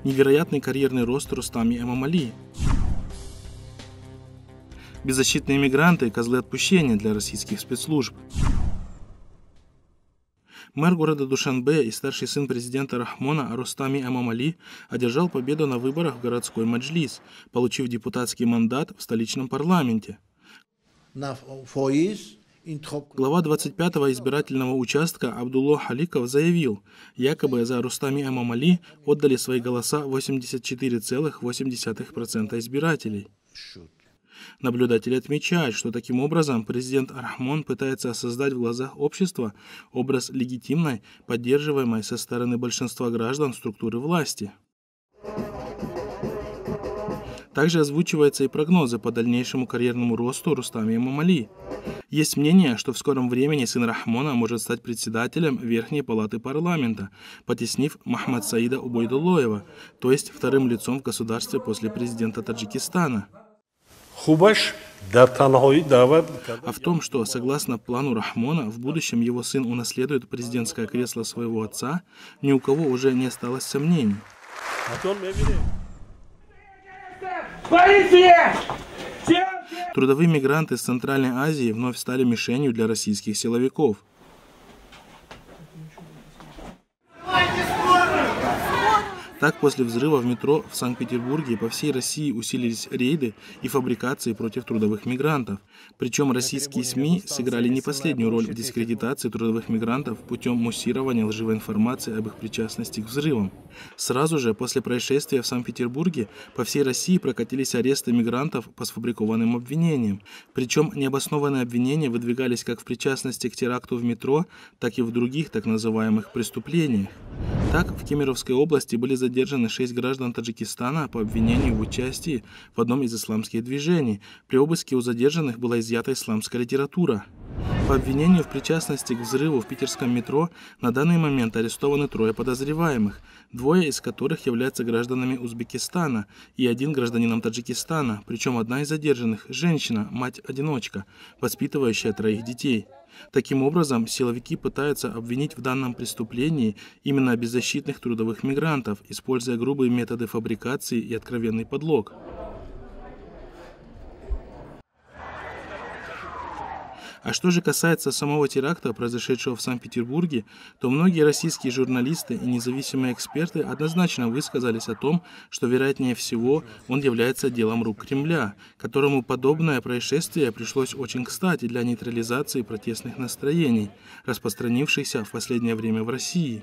Невероятный карьерный рост Рустами Эмомали. Беззащитные мигранты – козлы отпущения для российских спецслужб. Мэр города Душанбе и старший сын президента Рахмона Рустами Эмомали одержал победу на выборах в городской маджлис, получив депутатский мандат в столичном парламенте. Глава 25-го избирательного участка Абдулло Халиков заявил, якобы за Рустами Эмомали отдали свои голоса 84,8% избирателей. Наблюдатели отмечают, что таким образом президент Рахмон пытается создать в глазах общества образ легитимной, поддерживаемой со стороны большинства граждан структуры власти. Также озвучиваются и прогнозы по дальнейшему карьерному росту Рустами Эмомали. Есть мнение, что в скором времени сын Рахмона может стать председателем Верхней палаты парламента, потеснив Махмад Саида Убойдуллоева, то есть вторым лицом в государстве после президента Таджикистана. А в том, что, согласно плану Рахмона, в будущем его сын унаследует президентское кресло своего отца, ни у кого уже не осталось сомнений. Трудовые мигранты из Центральной Азии вновь стали мишенью для российских силовиков. Так, после взрыва в метро в Санкт-Петербурге по всей России усилились рейды и фабрикации против трудовых мигрантов. Причем российские СМИ сыграли не последнюю роль в дискредитации трудовых мигрантов путем муссирования лживой информации об их причастности к взрывам. Сразу же после происшествия в Санкт-Петербурге по всей России прокатились аресты мигрантов по сфабрикованным обвинениям. Причем необоснованные обвинения выдвигались как в причастности к теракту в метро, так и в других так называемых преступлениях. Так, в Кемеровской области были задержаны 6 граждан Таджикистана по обвинению в участии в одном из исламских движений. При обыске у задержанных была изъята исламская литература. По обвинению в причастности к взрыву в питерском метро на данный момент арестованы 3 подозреваемых, 2 из которых являются гражданами Узбекистана и 1 гражданином Таджикистана, причем одна из задержанных – женщина, мать-одиночка, воспитывающая 3 детей. Таким образом, силовики пытаются обвинить в данном преступлении именно беззащитных трудовых мигрантов, используя грубые методы фабрикации и откровенный подлог. А что же касается самого теракта, произошедшего в Санкт-Петербурге, то многие российские журналисты и независимые эксперты однозначно высказались о том, что, вероятнее всего, он является делом рук Кремля, которому подобное происшествие пришлось очень кстати для нейтрализации протестных настроений, распространившихся в последнее время в России.